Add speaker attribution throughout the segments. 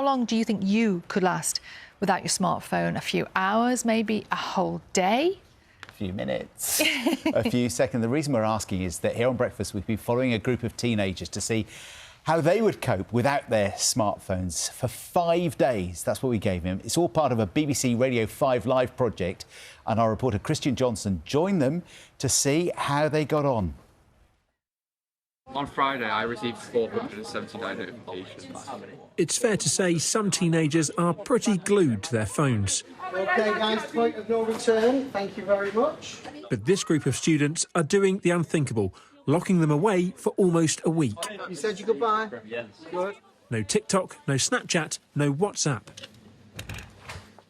Speaker 1: How long do you think you could last without your smartphone? A few hours, maybe a whole day?
Speaker 2: A few minutes, a few seconds. The reason we're asking is that here on Breakfast we've been following a group of teenagers to see how they would cope without their smartphones for 5 days. That's what we gave him. It's all part of a BBC Radio 5 Live project, and our reporter Christian Johnson joined them to see how they got on.
Speaker 3: On Friday, I received 479 notifications.
Speaker 4: It's fair to say some teenagers are pretty glued to their phones.
Speaker 5: OK, guys, point of no return. Thank you very much.
Speaker 4: But this group of students are doing the unthinkable, locking them away for almost a week.
Speaker 5: You said your goodbye?
Speaker 3: Yes.
Speaker 5: Good.
Speaker 4: No TikTok, no Snapchat, no WhatsApp.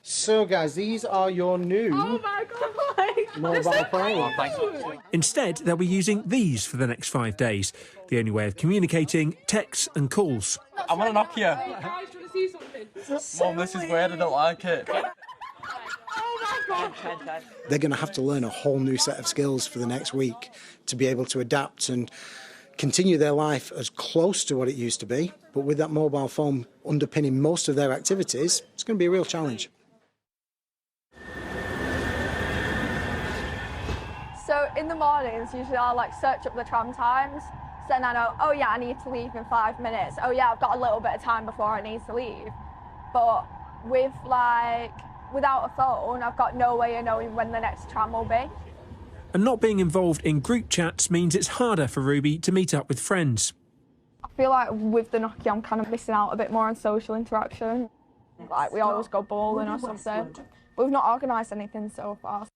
Speaker 5: So, guys, these are your new mobile phones.
Speaker 4: Instead, they'll be using these for the next 5 days. The only way of communicating, texts and calls.
Speaker 3: I want a Nokia. Guys, do you want to see something? Mum, this is weird. I don't like it.
Speaker 6: They're going to have to learn a whole new set of skills for the next week to be able to adapt and continue their life as close to what it used to be. But with that mobile phone underpinning most of their activities, it's going to be a real challenge.
Speaker 7: So in the mornings, usually I'll search up the tram times. So then I know, oh yeah, I need to leave in 5 minutes. Oh yeah, I've got a little bit of time before I need to leave. But with without a phone, I've got no way of knowing when the next tram will be.
Speaker 4: And not being involved in group chats means it's harder for Ruby to meet up with friends.
Speaker 7: I feel like with the Nokia, I'm kind of missing out a bit more on social interaction. We always go bowling or something. But we've not organised anything so far.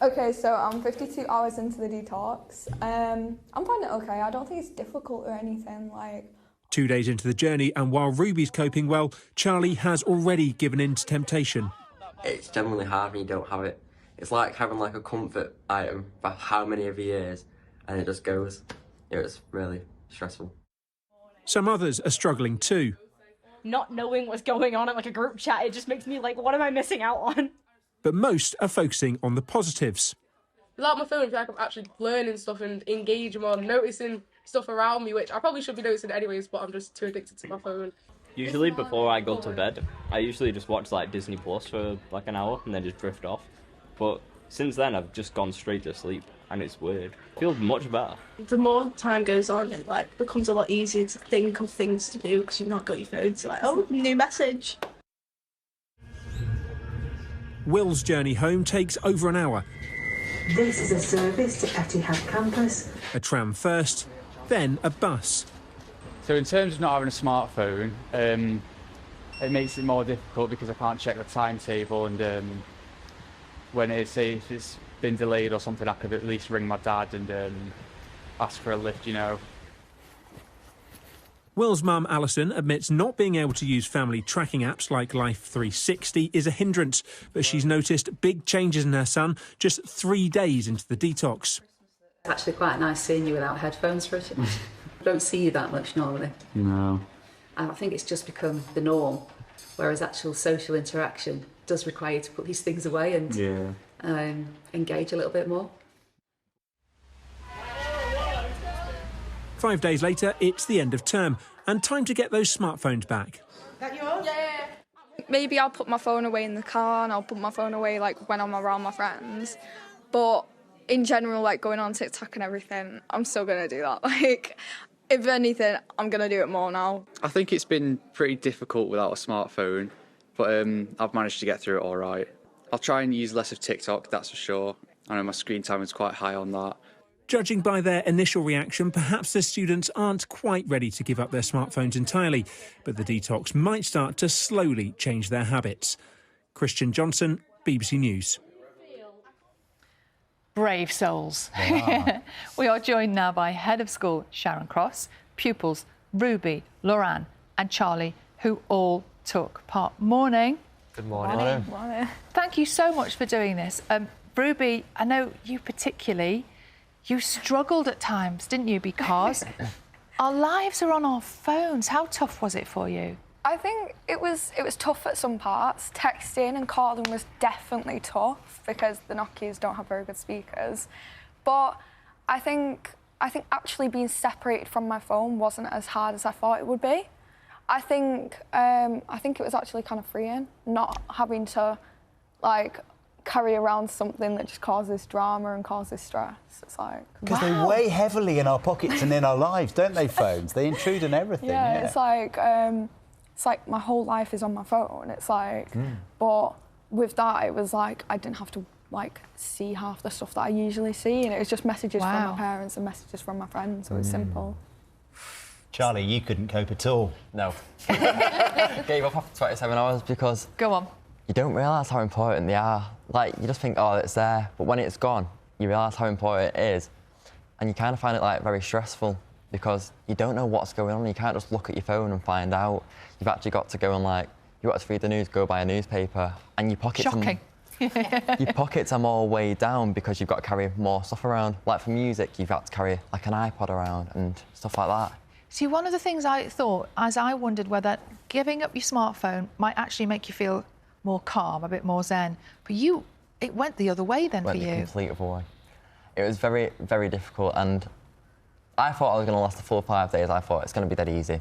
Speaker 7: Okay, so I'm 52 hours into the detox. I'm finding it okay. I don't think it's difficult or anything.
Speaker 4: 2 days into the journey, and while Ruby's coping well, Charlie has already given in to temptation.
Speaker 8: It's genuinely hard when you don't have it. It's like having a comfort item for how many of years, and it just goes. It's really stressful.
Speaker 4: Some others are struggling too.
Speaker 9: Not knowing what's going on in a group chat, it just makes me what am I missing out on?
Speaker 4: But most are focusing on the positives.
Speaker 10: Without my phone, I feel like I'm actually learning stuff and engaging more, noticing stuff around me, which I probably should be noticing anyways, but I'm just too addicted to my phone.
Speaker 11: Usually before I go to bed, I usually just watch Disney Plus for an hour and then just drift off. But since then, I've just gone straight to sleep, and it's weird. I feel much better.
Speaker 10: The more time goes on, it becomes a lot easier to think of things to do because you've not got your phone. So oh, new message.
Speaker 4: Will's journey home takes over an hour.
Speaker 12: This is a service to Etihad campus.
Speaker 4: A tram first, then a bus.
Speaker 3: So in terms of not having a smartphone, it makes it more difficult because I can't check the timetable, and when if it's been delayed or something, I could at least ring my dad and ask for a lift,
Speaker 4: Will's mum, Alison, admits not being able to use family tracking apps like Life 360 is a hindrance, but she's noticed big changes in her son just 3 days into the detox.
Speaker 13: It's actually quite nice seeing you without headphones for it. I don't see you that much normally.
Speaker 3: No.
Speaker 13: I think it's just become the norm, whereas actual social interaction does require you to put these things away and engage a little bit more.
Speaker 4: 5 days later, it's the end of term, and time to get those smartphones back.
Speaker 7: That yours? Yeah. Maybe I'll put my phone away in the car and I'll put my phone away when I'm around my friends. But in general, going on TikTok and everything, I'm still going to do that. If anything, I'm going to do it more now.
Speaker 3: I think it's been pretty difficult without a smartphone, but I've managed to get through it all right. I'll try and use less of TikTok, that's for sure. I know my screen time is quite high on that.
Speaker 4: Judging by their initial reaction, perhaps the students aren't quite ready to give up their smartphones entirely, but the detox might start to slowly change their habits. Christian Johnson, BBC News.
Speaker 1: Brave souls. We are joined now by Head of School Sharon Cross, pupils Ruby, Lauren and Charlie, who all took part. Morning.
Speaker 11: Good morning.
Speaker 7: Morning.
Speaker 1: Thank you so much for doing this. Ruby, I know you particularly, you struggled at times, didn't you? Because our lives are on our phones. How tough was it for you?
Speaker 7: I think it was tough at some parts. Texting and calling was definitely tough because the Nokias don't have very good speakers. But I think actually being separated from my phone wasn't as hard as I thought it would be. I think it was actually kind of freeing, not having to like carry around something that just causes drama and causes stress. It's like
Speaker 2: because they weigh heavily in our pockets and in our lives, don't they? Phones, they intrude on everything.
Speaker 7: Yeah, it's like my whole life is on my phone. It's like, but with that, it was like I didn't have to like see half the stuff that I usually see, and it was just messages from my parents and messages from my friends. So it was simple.
Speaker 2: Charlie, you couldn't cope at all.
Speaker 8: No. Gave up after 27 hours because...
Speaker 1: Go on.
Speaker 8: You don't realise how important they are. Like, you just think, oh, it's there. But when it's gone, you realise how important it is. And you kind of find it, like, very stressful because you don't know what's going on. You can't just look at your phone and find out. You've actually got to go and, like, you've got to read the news, go buy a newspaper, and your pockets...
Speaker 1: Shocking.
Speaker 8: Your pockets are more weighed down because you've got to carry more stuff around. Like, for music, you've got to carry, like, an iPod around and stuff like that.
Speaker 1: See, one of the things I thought, as I wondered whether giving up your smartphone might actually make you feel more calm, a bit more zen. But you, it went the other way then for you.
Speaker 8: It went the complete other way. It was very, very difficult, and I thought I was going to last the full 5 days. I thought it's going to be dead easy.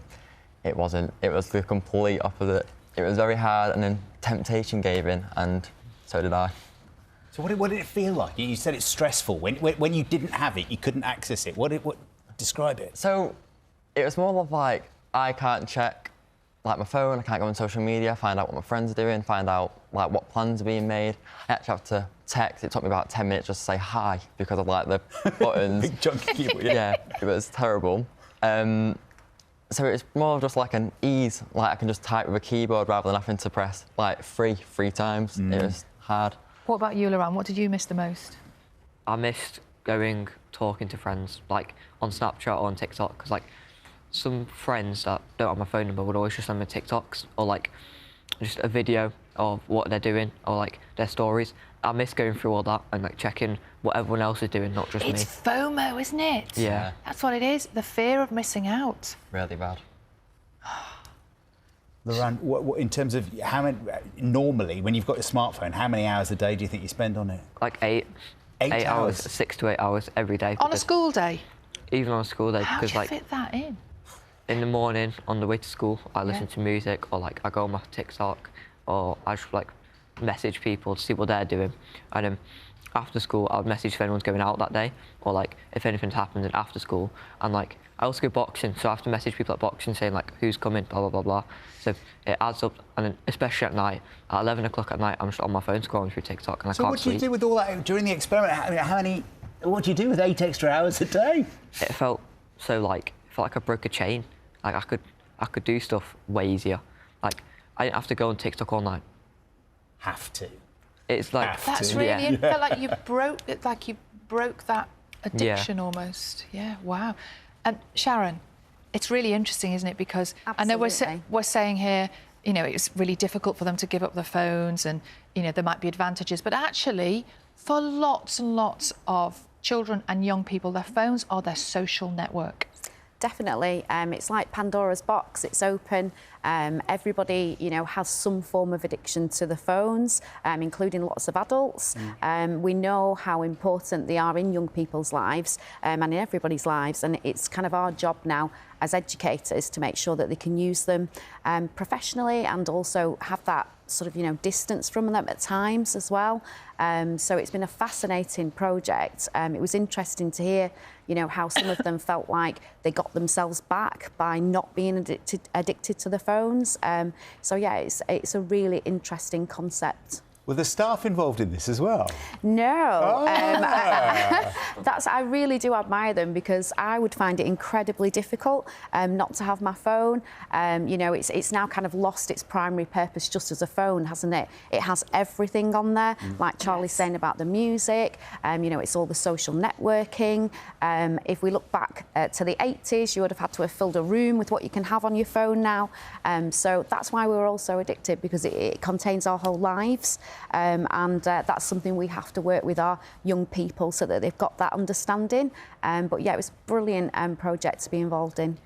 Speaker 8: It wasn't. It was the complete opposite. It was very hard, and then temptation gave in, and so did I.
Speaker 2: So what did it feel like? You said it's stressful. When you didn't have it, you couldn't access it. What describe it?
Speaker 8: So it was more of like, I can't check like my phone, I can't go on social media, find out what my friends are doing, find out like what plans are being made. I actually have to text. It took me about 10 minutes just to say hi because of like the buttons.
Speaker 2: Big chunky keyboard.
Speaker 8: Yeah, it was terrible. So it was more of just like an ease, like I can just type with a keyboard rather than having to press like three times. It was hard.
Speaker 1: What about you, Lauren? What did you miss the most?
Speaker 14: I missed talking to friends, like on Snapchat or on TikTok, because like some friends that don't have my phone number would always just send me TikToks or like just a video of what they're doing or like their stories. I miss going through all that and like checking what everyone else is doing, not just me.
Speaker 1: It's FOMO, isn't it?
Speaker 8: Yeah.
Speaker 1: That's what it is, the fear of missing out.
Speaker 8: Really bad.
Speaker 2: Lauren, what, in terms of how many, normally, when you've got your smartphone, how many hours a day do you think you spend on it?
Speaker 14: Like 8 hours, 6 to 8 hours every day.
Speaker 1: On a school day?
Speaker 14: Even on a school day.
Speaker 1: How do
Speaker 14: because
Speaker 1: you
Speaker 14: like
Speaker 1: fit that in?
Speaker 14: in the morning on the way to school, I listen to music or like I go on my TikTok or I just like message people to see what they're doing. And then after school, I'll message if anyone's going out that day or like if anything's happened after school. And like I also go boxing, so I have to message people at boxing saying like who's coming, blah, blah, blah, blah. So it adds up, and then especially at night, at 11 o'clock at night, I'm just on my phone scrolling through TikTok and I can't sleep.
Speaker 2: So what do you do with all that during the experiment? What do you do with 8 extra hours a day?
Speaker 14: It felt so like, I broke a chain. Like I could do stuff way easier. Like I didn't have to go on TikTok all night.
Speaker 2: Have to.
Speaker 14: It's like
Speaker 1: That's really it felt like you broke that addiction almost. Yeah, wow. And Sharon, it's really interesting, isn't it? Because I know we're saying here, you know, it's really difficult for them to give up their phones, and you know there might be advantages, but actually, for lots and lots of children and young people, their phones are their social network.
Speaker 15: Definitely. It's like Pandora's box. It's open. Everybody, you know, has some form of addiction to the phones, including lots of adults. We know how important they are in young people's lives and in everybody's lives, and it's kind of our job now as educators to make sure that they can use them professionally and also have that sort of, you know, distance from them at times as well. So it's been a fascinating project. It was interesting to hear, you know, how some of them felt like they got themselves back by not being addicted to the phones. So yeah, it's a really interesting concept.
Speaker 2: Were the staff involved in this as well?
Speaker 15: No. I really do admire them because I would find it incredibly difficult not to have my phone. You know, it's now kind of lost its primary purpose just as a phone, hasn't it? It has everything on there, like Charlie's saying about the music. You know, it's all the social networking. If we look back to the 80s, you would have had to have filled a room with what you can have on your phone now. So that's why we were all so addicted, because it contains our whole lives. And that's something we have to work with our young people so that they've got that understanding. But yeah, it was a brilliant project to be involved in.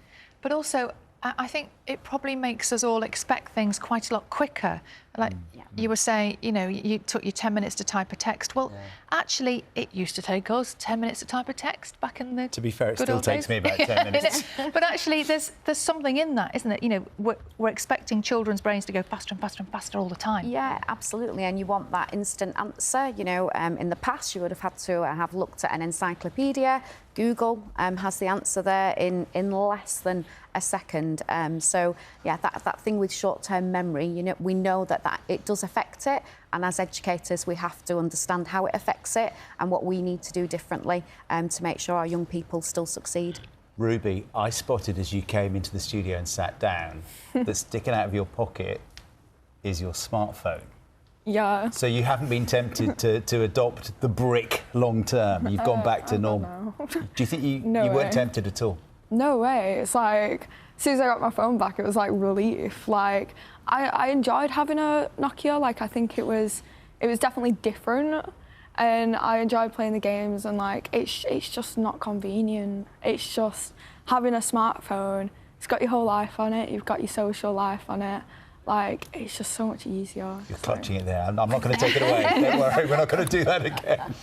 Speaker 1: But also, I think it probably makes us all expect things quite a lot quicker. Like you were saying, you know, you took you 10 minutes to type a text. Well, actually, it used to take us 10 minutes to type a text back in the
Speaker 2: To be fair, it
Speaker 1: good
Speaker 2: still
Speaker 1: old
Speaker 2: takes
Speaker 1: days.
Speaker 2: me about 10 minutes.
Speaker 1: But actually, there's something in that, isn't it? You know, we're expecting children's brains to go faster and faster and faster all the time.
Speaker 15: Yeah, absolutely, and you want that instant answer. You know, in the past, you would have had to have looked at an encyclopedia. Google has the answer there in less than a second. So, yeah, that thing with short-term memory, you know, we know that it does affect it, and as educators, we have to understand how it affects it and what we need to do differently to make sure our young people still succeed.
Speaker 2: Ruby, I spotted as you came into the studio and sat down that sticking out of your pocket is your smartphone.
Speaker 7: Yeah.
Speaker 2: So you haven't been tempted to adopt the brick long term. You've gone back to normal. Do you think you weren't tempted at all?
Speaker 7: No way. It's like, as soon as I got my phone back, it was like relief. Like, I enjoyed having a Nokia. Like, I think it was definitely different. And I enjoyed playing the games, and like, it's just not convenient. It's just having a smartphone. It's got your whole life on it. You've got your social life on it. Like, it's just so much easier.
Speaker 2: You're clutching it there. I'm not going to take it away. Don't worry, we're not going to do that again.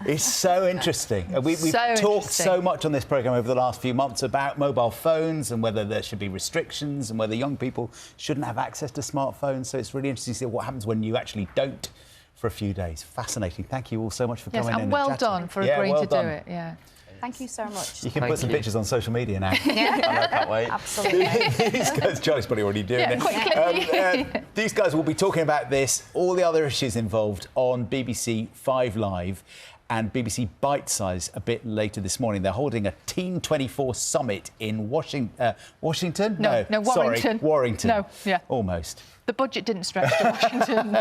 Speaker 2: It's so interesting. We've talked so much on this programme over the last few months about mobile phones and whether there should be restrictions and whether young people shouldn't have access to smartphones. So it's really interesting to see what happens when you actually don't for a few days. Fascinating. Thank you all so much for coming in.
Speaker 1: And well done for agreeing to do it. Yeah.
Speaker 15: Thank you so much.
Speaker 2: You can put some pictures on social media now.
Speaker 15: Yeah.
Speaker 2: I can't wait.
Speaker 15: Absolutely.
Speaker 2: These guys, Charlie's probably already doing it.
Speaker 1: Quickly.
Speaker 2: These guys will be talking about this, all the other issues involved on BBC 5 Live and BBC Bite Size a bit later this morning. They're holding a Teen 24 summit in Washington?
Speaker 1: No, Warrington.
Speaker 2: Sorry, Warrington.
Speaker 1: No, yeah.
Speaker 2: Almost.
Speaker 1: The budget didn't stretch to Washington.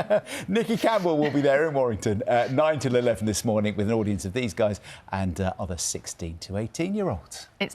Speaker 2: Nikki Campbell will be there in Warrington at 9 till 11 this morning with an audience of these guys and other 16 to 18-year-olds.